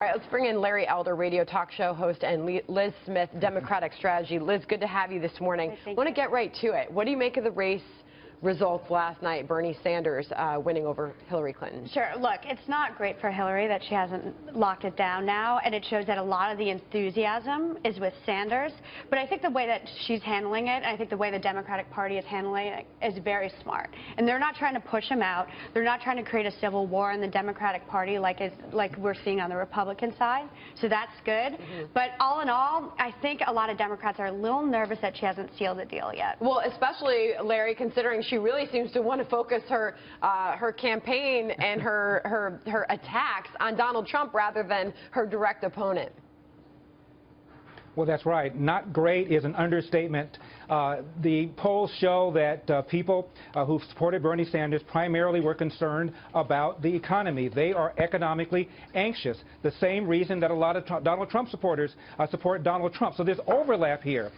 All right, let's bring in Larry Elder, radio talk show host, and Liz Smith, Democratic Strategy. Liz, good to have you this morning. I want to get right to it. What do you make of the race results last night, Bernie Sanders winning over Hillary Clinton? Sure. Look, it's not great for Hillary that she hasn't locked it down now, and it shows that a lot of the enthusiasm is with Sanders. But I think the way that she's handling it, and I think the way the Democratic Party is handling it is very smart. And they're not trying to push him out. They're not trying to create a civil war in the Democratic Party like we're seeing on the Republican side. So that's good. But all in all, I think a lot of Democrats are a little nervous that she hasn't sealed the deal yet. Well, especially, Larry, considering she really seems to want to focus her campaign and her attacks on Donald Trump rather than her direct opponent. Well, that's right. Not great is an understatement. The polls show that people who supported Bernie Sanders primarily were concerned about the economy. They are economically anxious, the same reason that a lot of Donald Trump supporters support Donald Trump. So there's overlap here.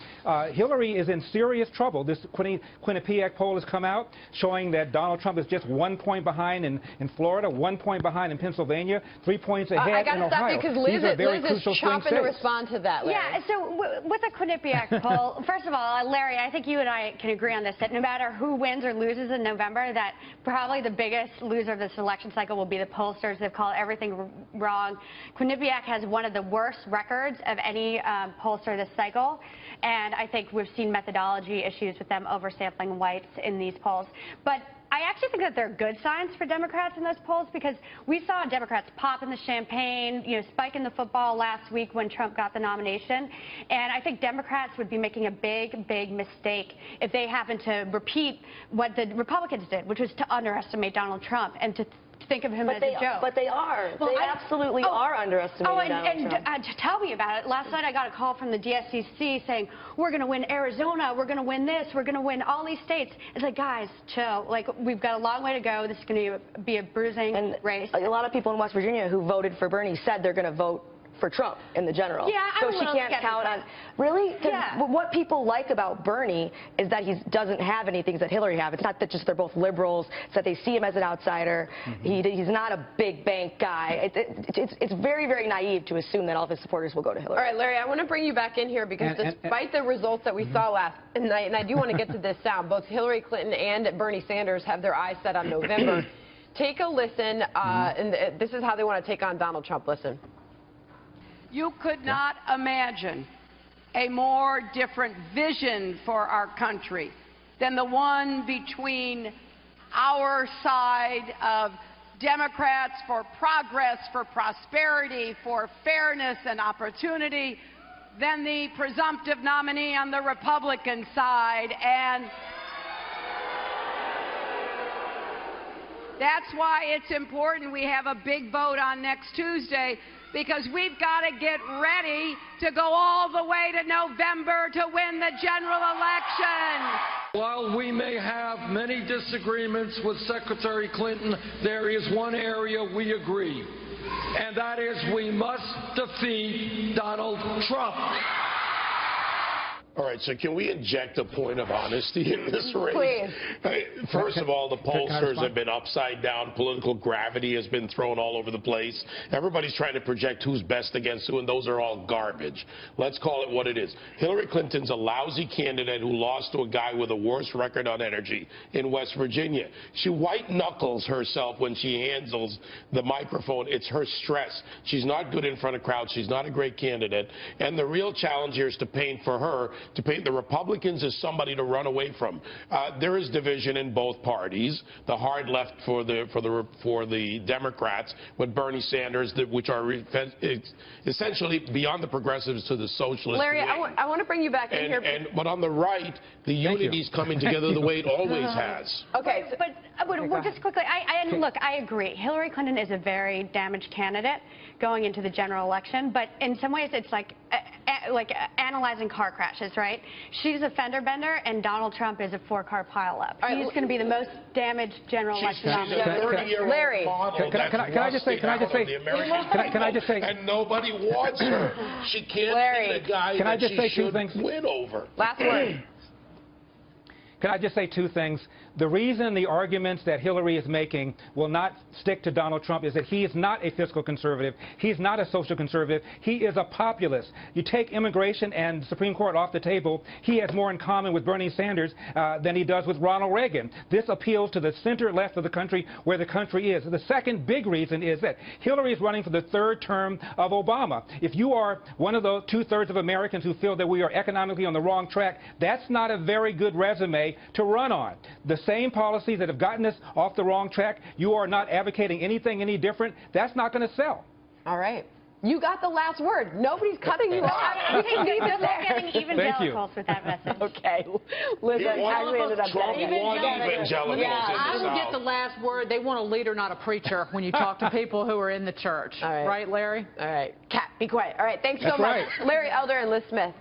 Hillary is in serious trouble. This Quinnipiac poll has come out showing that Donald Trump is just 1 point behind in Florida, 1 point behind in Pennsylvania, 3 points ahead in Ohio. I got to stop you because Liz is chomping to respond to that, Larry. Yeah, so with the Quinnipiac poll, first of all, Larry, I think you and I can agree on this, that no matter who wins or loses in November, that probably the biggest loser of this election cycle will be the pollsters. They've called everything wrong. Quinnipiac has one of the worst records of any pollster this cycle, and I think we've seen methodology issues with them oversampling whites in these polls. But I actually think that they're good signs for Democrats in those polls because we saw Democrats pop in the champagne, spike in the football last week when Trump got the nomination. And I think Democrats would be making a big, big mistake if they happen to repeat what the Republicans did, which was to underestimate Donald Trump and to think of him as a joke. But they are. Well, they absolutely are underestimating Donald Trump. Tell me about it. Last night I got a call from the DSCC saying, we're going to win Arizona, we're going to win this, we're going to win all these states. It's like, guys, chill. Like, we've got a long way to go. This is going to be a bruising race. A lot of people in West Virginia who voted for Bernie said they're going to vote for Trump in the general. Yeah, so she can't count on. Really? Yeah. What people like about Bernie is that he doesn't have any things that Hillary have. It's not that just they're both liberals. It's that they see him as an outsider. He's not a big bank guy. It's very, very naive to assume that all of his supporters will go to Hillary. All right, Larry, I want to bring you back in here because despite the results that we saw last night, and I do want to get to this sound, both Hillary Clinton and Bernie Sanders have their eyes set on November. Take a listen, and this is how they want to take on Donald Trump. Listen. You could not imagine a more different vision for our country than the one between our side of Democrats for progress, for prosperity, for fairness and opportunity, than the presumptive nominee on the Republican side. And that's why it's important we have a big vote on next Tuesday, because we've got to get ready to go all the way to November to win the general election. While we may have many disagreements with Secretary Clinton, there is one area we agree, and that is we must defeat Donald Trump. All right, so can we inject a point of honesty in this race? Please. First of all, the pollsters have been upside down. Political gravity has been thrown all over the place. Everybody's trying to project who's best against who, and those are all garbage. Let's call it what it is. Hillary Clinton's a lousy candidate who lost to a guy with a worse record on energy in West Virginia. She white-knuckles herself when she handles the microphone. It's her stress. She's not good in front of crowds. She's not a great candidate. And the real challenge here is to paint for her, to paint the Republicans as somebody to run away from. There is division in both parties. The hard left for the Democrats with Bernie Sanders, which are essentially beyond the progressives to the socialists. Larry, I want to bring you back in here. But on the right, the unity's coming together the way it always has. Okay, but just quickly, look, I agree. Hillary Clinton is a very damaged candidate going into the general election, but in some ways it's like analyzing car crashes, right? She's a fender bender, and Donald Trump is a 4-car pileup. He's going to be the most damaged general election nominee. Larry, can I just say, and nobody wants her. She can't be the guy that she should win over. Last word. Can I just say two things? The reason the arguments that Hillary is making will not stick to Donald Trump is that he is not a fiscal conservative. He's not a social conservative. He is a populist. You take immigration and the Supreme Court off the table, he has more in common with Bernie Sanders than he does with Ronald Reagan. This appeals to the center left of the country, where the country is. The second big reason is that Hillary is running for the third term of Obama. If you are one of the two-thirds of Americans who feel that we are economically on the wrong track, that's not a very good resume to run on. The same policies that have gotten us off the wrong track, you are not advocating anything any different. That's not going to sell. All right. You got the last word. Nobody's cutting you off. You can leave it there. Getting evangelicals with that message. Okay. Listen, actually ended up Trump won evangelicals. Yeah, I in the will get South. the last word. They want a leader, not a preacher, when you talk to people who are in the church. All right. Right, Larry? All right. Kat, be quiet. All right. Thanks so That's much. right. Larry Elder and Liz Smith.